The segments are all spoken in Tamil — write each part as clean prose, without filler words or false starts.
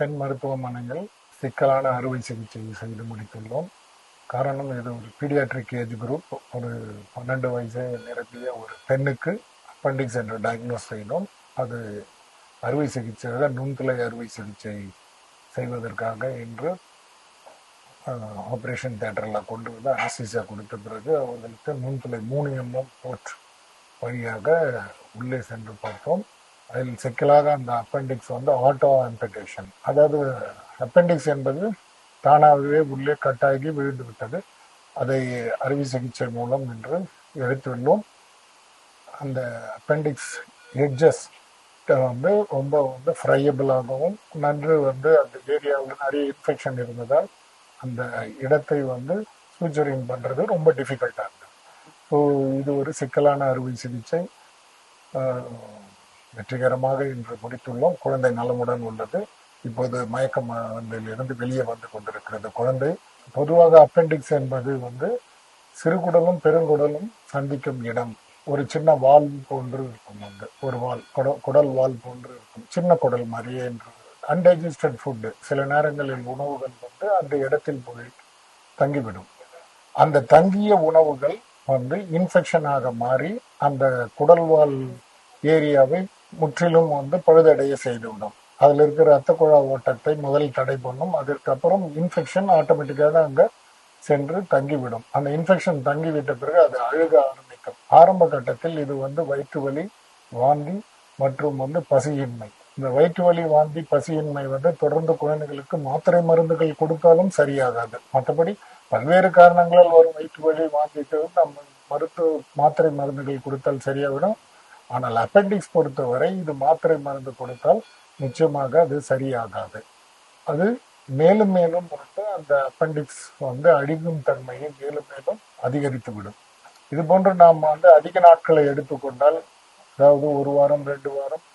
சென் மருத்துவமனையில் சிக்கலான அறுவை சிகிச்சை செய்து முடித்துள்ளோம். காரணம், இது ஒரு பீடியாட்ரிக் ஏஜ் குரூப். ஒரு 12 வயசு நிரம்பிய ஒரு பெண்ணுக்கு அப்பண்டிக்ஸ் என்று டயக்னோஸ் செய்தோம். அது அறுவை சிகிச்சையாக நுண்துளை அறுவை சிகிச்சை செய்வதற்காக இன்று ஆப்ரேஷன் தியேட்டரில் கொண்டு வந்து அனஸ்தீசியா கொடுத்த பிறகு அவர்களுக்கு நுண்துளை 3mm போர்ட் வழியாக உள்ளே சென்று பார்த்தோம். அதில் சிக்கலாக அந்த அப்பெண்டிக்ஸ் வந்து ஆட்டோ ஆம்புடேஷன், அதாவது அப்பெண்டிக்ஸ் என்பது தானாகவே உள்ளே கட்டாகி விழுந்து விட்டது. அதை அறுவை சிகிச்சை மூலம் இன்று எடுத்துள்ளோம். அந்த அப்பெண்டிக்ஸ் எட்ஜஸ் வந்து ரொம்ப ஃப்ரையபிளாகவும் நன்று அந்த ஏரியாவில் நிறைய இன்ஃபெக்ஷன் இருந்ததால் அந்த இடத்தை சூச்சரிங் பண்ணுறது ரொம்ப டிஃபிகல்ட்டாக இருந்தது. ஸோ இது ஒரு சிக்கலான அறுவை சிகிச்சை. வெற்றிகரமாக இன்று முடித்துள்ளோம். குழந்தை நலமுடன் உள்ளது. இப்போது மயக்க மருந்திலிருந்து வெளியே வந்து கொண்டிருக்கிறது குழந்தை. பொதுவாக அப்பெண்டிக்ஸ் என்பது சிறுகுடலும் பெருங்குடலும் சந்திக்கும் இடம். ஒரு சின்ன வால் போன்று இருக்கும். ஒரு வால், குடல் வால் போன்று இருக்கும். சின்ன குடல் மாதிரியே என்று அன்டைஜஸ்டட் ஃபுட்டு சில நேரங்களில் உணவுகள் அந்த இடத்தில் போய் தங்கிவிடும். அந்த தங்கிய உணவுகள் இன்ஃபெக்ஷனாக மாறி அந்த குடல்வால் ஏரியாவை முற்றிலும் பழுதடைய செய்துவிடும். அதில் இருக்கிற ரத்த குழா ஓட்டத்தை முதல் தடை பண்ணும். அதற்கப்புறம் இன்ஃபெக்ஷன் ஆட்டோமேட்டிக்காக அங்கே சென்று தங்கிவிடும். அந்த இன்ஃபெக்ஷன் தங்கிவிட்ட பிறகு அது அழுக ஆரம்பிக்கும். ஆரம்ப கட்டத்தில் இது வயிற்று வலி, வாந்தி மற்றும் பசியின்மை. இந்த வயிற்று வலி, வாந்தி, பசியின்மை தொடர்ந்து குழந்தைகளுக்கு மாத்திரை மருந்துகள் கொடுத்தாலும் சரியாகாது. மற்றபடி பல்வேறு காரணங்களால் வரும் வயிற்று வலி, வாந்திக்கு நம்ம மாத்திரை மருந்துகள் கொடுத்தால் சரியாகிடும். ஆனால் அப்பெண்டிக்ஸ் பொறுத்தவரை இது மாத்திரை மருந்து கொடுத்தால் நிச்சயமாக அது சரியாகாது. அது மேலும் மேலும் அந்த அப்பெண்டிக்ஸ் அழிவும் தன்மையை மேலும் மேலும் அதிகரித்து விடும். இது போன்று நாம் அதிக நாட்களை எடுத்துக்கொண்டால், அதாவது 1 வாரம் 2 வாரம்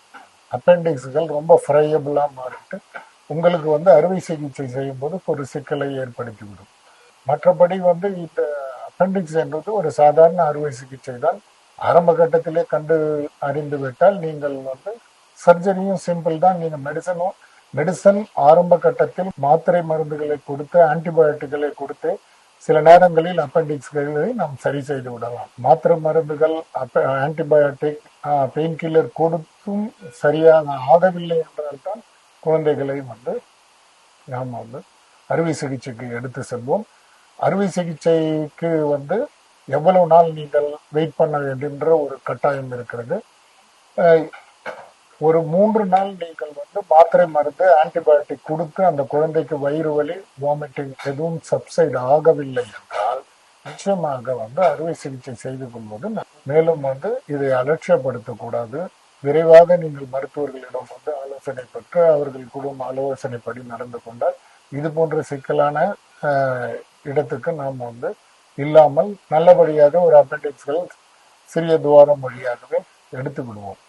அப்பெண்டிக்ஸ்கள் ரொம்ப ஃப்ரையபிளாக மாறிட்டு உங்களுக்கு அறுவை சிகிச்சை செய்யும் போது ஒரு சிக்கலை ஏற்படுத்திவிடும். மற்றபடி இந்த அப்பெண்டிக்ஸ் என்பது ஒரு சாதாரண அறுவை சிகிச்சை தான். ஆரம்ப கட்டத்திலே கண்டு அறிந்து விட்டால் நீங்கள் சர்ஜரியும் சிம்பிள் தான். நீங்கள் மெடிசன் ஆரம்ப கட்டத்தில் மாத்திரை மருந்துகளை கொடுத்து, ஆன்டிபயோட்டிக்களை கொடுத்து சில நேரங்களில் அப்பெண்டிக்ஸ்களை நாம் சரி செய்து விடலாம். மாத்திரை மருந்துகள், ஆன்டிபயோட்டிக், பெயின் கில்லர் கொடுத்தும் சரியாக ஆகவில்லை என்றால் தான் குழந்தைகளை நாம் அறுவை சிகிச்சைக்கு எடுத்து செல்வோம். அறுவை சிகிச்சைக்கு எவ்வளவு நாள் நீங்கள் வெயிட் பண்ண வேண்டுன்ற ஒரு கட்டாயம் இருக்கிறது. ஒரு 3 நாள் நீங்கள் மாத்திரை மருந்து, ஆன்டிபயோட்டிக் கொடுத்து அந்த குழந்தைக்கு வயிறு வலி, வாமிட்டிங் எதுவும் சப்சைட் ஆகவில்லை என்றால் நிச்சயமாக அறுவை சிகிச்சை செய்து கொள்வது. மேலும் இதை அலட்சியப்படுத்தக்கூடாது. விரைவாக நீங்கள் மருத்துவர்களிடம் ஆலோசனை பெற்று அவர்கள் குடும்ப ஆலோசனைப்படி நடந்து கொண்டால் இது போன்ற சிக்கலான இடத்துக்கு நாம் இல்லாமல் நல்லபடியாக ஒரு அப்பெண்டிக்ஸ்கள் சிறிய துவாரம் வழியாகவே எடுத்து விடுவோம்.